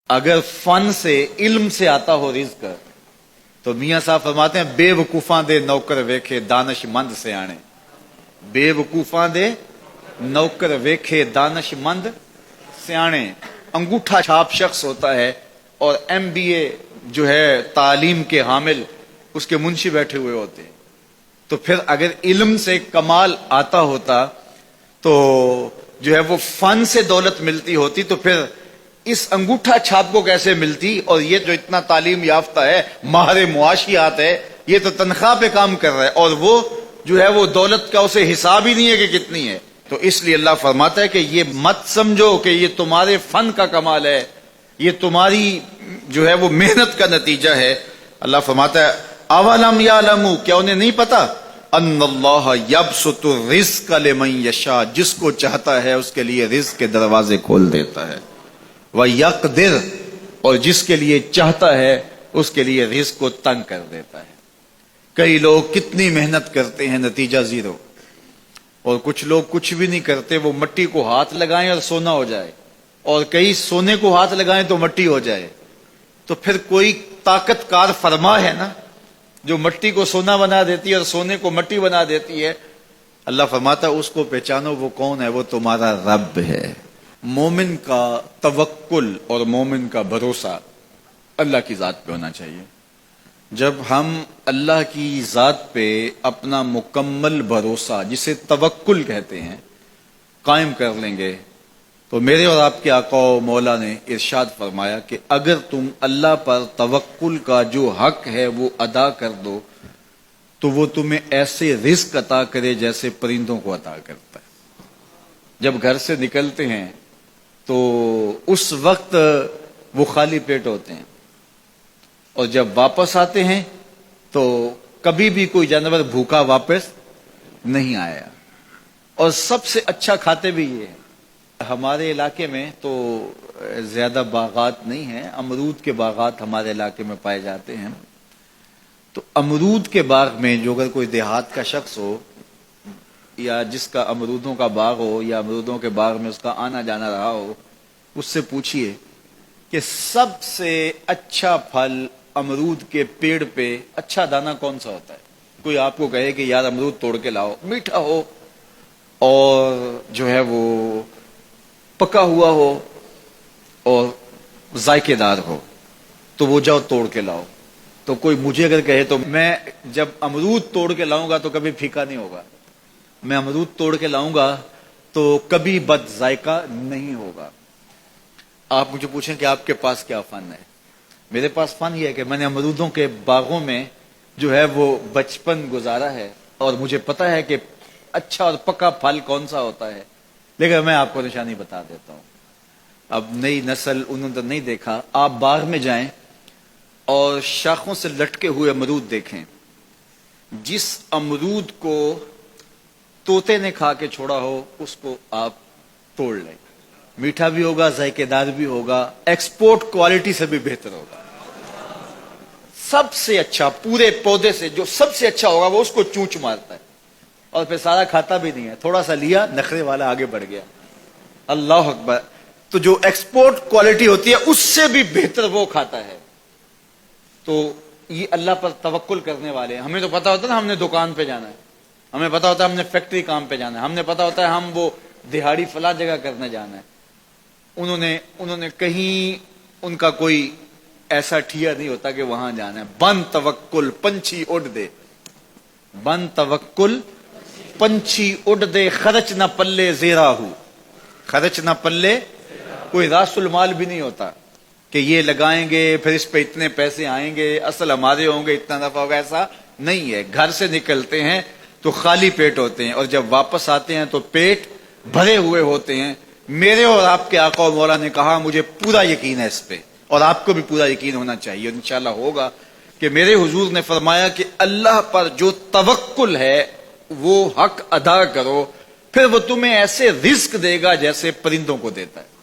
اگر فن سے علم سے آتا ہو رزق تو میاں صاحب فرماتے ہیں بے وقوفاں دے نوکر ویکھے دانش مند سے آنے. بے وقوفاں دے نوکر ویکھے دانش مند سیانے. انگوٹھا چھاپ شخص ہوتا ہے اور MBA جو ہے تعلیم کے حامل اس کے منشی بیٹھے ہوئے ہوتے ہیں. تو پھر اگر علم سے کمال آتا ہوتا تو جو ہے وہ فن سے دولت ملتی ہوتی تو پھر اس انگوٹھا چھاپ کو کیسے ملتی. اور یہ جو اتنا تعلیم یافتہ ہے ماہر معاشیات ہے یہ تو تنخواہ پہ کام کر رہا ہے اور وہ جو ہے وہ دولت کا اسے حساب ہی نہیں ہے کہ کتنی ہے. تو اس لیے اللہ فرماتا ہے کہ یہ مت سمجھو کہ یہ تمہارے فن کا کمال ہے, یہ تمہاری جو ہے وہ محنت کا نتیجہ ہے. اللہ فرماتا ہے اولم یعلموا, کیا انہیں نہیں پتا, ان اللہ یبسط الرزق لمن یشاء, جس کو چاہتا ہے اس کے لیے رزق کے دروازے کھول دیتا ہے, ویقدر, اور جس کے لیے چاہتا ہے اس کے لیے رزق کو تنگ کر دیتا ہے. کئی لوگ کتنی محنت کرتے ہیں نتیجہ زیرو, اور کچھ لوگ کچھ بھی نہیں کرتے, وہ مٹی کو ہاتھ لگائیں اور سونا ہو جائے, اور کئی سونے کو ہاتھ لگائیں تو مٹی ہو جائے. تو پھر کوئی طاقت کار فرما ہے نا جو مٹی کو سونا بنا دیتی ہے اور سونے کو مٹی بنا دیتی ہے. اللہ فرماتا ہے اس کو پہچانو, وہ کون ہے, وہ تمہارا رب ہے. مومن کا توکل اور مومن کا بھروسہ اللہ کی ذات پہ ہونا چاہیے. جب ہم اللہ کی ذات پہ اپنا مکمل بھروسہ, جسے توکل کہتے ہیں, قائم کر لیں گے تو میرے اور آپ کے آقا و مولا نے ارشاد فرمایا کہ اگر تم اللہ پر توکل کا جو حق ہے وہ ادا کر دو تو وہ تمہیں ایسے رزق عطا کرے جیسے پرندوں کو عطا کرتا ہے. جب گھر سے نکلتے ہیں تو اس وقت وہ خالی پیٹ ہوتے ہیں, اور جب واپس آتے ہیں تو کبھی بھی کوئی جانور بھوکا واپس نہیں آیا, اور سب سے اچھا کھاتے بھی یہ ہیں. ہمارے علاقے میں تو زیادہ باغات نہیں ہیں, امرود کے باغات ہمارے علاقے میں پائے جاتے ہیں. تو امرود کے باغ میں جو اگر کوئی دیہات کا شخص ہو یا جس کا امرودوں کا باغ ہو یا امرودوں کے باغ میں اس کا آنا جانا رہا ہو, اس سے پوچھئے کہ سب سے اچھا پھل امرود کے پیڑ پہ اچھا دانہ کون سا ہوتا ہے. کوئی آپ کو کہے کہ یار امرود توڑ کے لاؤ, میٹھا ہو اور جو ہے وہ پکا ہوا ہو اور ذائقے دار ہو تو وہ جاؤ توڑ کے لاؤ. تو کوئی مجھے اگر کہے تو میں جب امرود توڑ کے لاؤں گا تو کبھی پھیکا نہیں ہوگا, میں امرود توڑ کے لاؤں گا تو کبھی بد ذائقہ نہیں ہوگا. آپ مجھے پوچھیں کہ آپ کے پاس کیا فن ہے. میرے پاس فن یہ ہے کہ میں نے امرودوں کے باغوں میں جو ہے وہ بچپن گزارا ہے اور مجھے پتا ہے کہ اچھا اور پکا پھل کون سا ہوتا ہے. لیکن میں آپ کو نشانی بتا دیتا ہوں. اب نئی نسل انہوں نے نہیں دیکھا, آپ باغ میں جائیں اور شاخوں سے لٹکے ہوئے امرود دیکھیں. جس امرود کو طوطے نے کھا کے چھوڑا ہو اس کو آپ توڑ لیں, میٹھا بھی ہوگا, ذائقے دار بھی ہوگا, ایکسپورٹ کوالٹی سے بھی بہتر ہوگا. سب سے اچھا پورے پودے سے جو سب سے اچھا ہوگا وہ اس کو چونچ مارتا ہے اور پھر سارا کھاتا بھی نہیں ہے, تھوڑا سا لیا, نخرے والا آگے بڑھ گیا. اللہ اکبر. تو جو ایکسپورٹ کوالٹی ہوتی ہے اس سے بھی بہتر وہ کھاتا ہے. تو یہ اللہ پر توکل کرنے والے ہیں. ہمیں تو پتا ہوتا ہے نا ہم نے دکان پہ جانا ہے, ہمیں پتا ہوتا ہے ہم نے فیکٹری کام پہ جانا ہے, ہم نے پتا ہوتا ہے ہم وہ دہاڑی فلاں جگہ کرنے جانا ہے. انہوں نے کہیں ان کا کوئی ایسا ٹھیا نہیں ہوتا کہ وہاں جانا ہے. بن توکل پنچھی اڑ دے, بن توکل پنچھی اڑ دے, خرچ نہ پلے زیرا ہو, خرچ نہ پلے, کوئی راس المال بھی نہیں ہوتا کہ یہ لگائیں گے پھر اس پہ اتنے پیسے آئیں گے, اصل ہمارے ہوں گے, اتنا نفع ہوگا, ایسا نہیں ہے. گھر سے نکلتے ہیں تو خالی پیٹ ہوتے ہیں اور جب واپس آتے ہیں تو پیٹ بھرے ہوئے ہوتے ہیں. میرے اور آپ کے آقا و مولا نے کہا مجھے پورا یقین ہے اس پہ, اور آپ کو بھی پورا یقین ہونا چاہیے, انشاءاللہ ہوگا, کہ میرے حضور نے فرمایا کہ اللہ پر جو توکل ہے وہ حق ادا کرو, پھر وہ تمہیں ایسے رزق دے گا جیسے پرندوں کو دیتا ہے,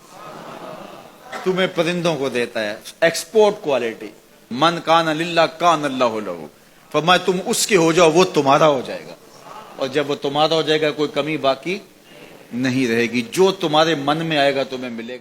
تمہیں پرندوں کو دیتا ہے. Export quality. من کان للہ کان اللہ لہ, فرمایا تم اس کے ہو جاؤ وہ تمہارا ہو جائے گا, اور جب وہ تمہارا ہو جائے گا کوئی کمی باقی نہیں رہے گی. جو تمہارے من میں آئے گا تمہیں ملے گا.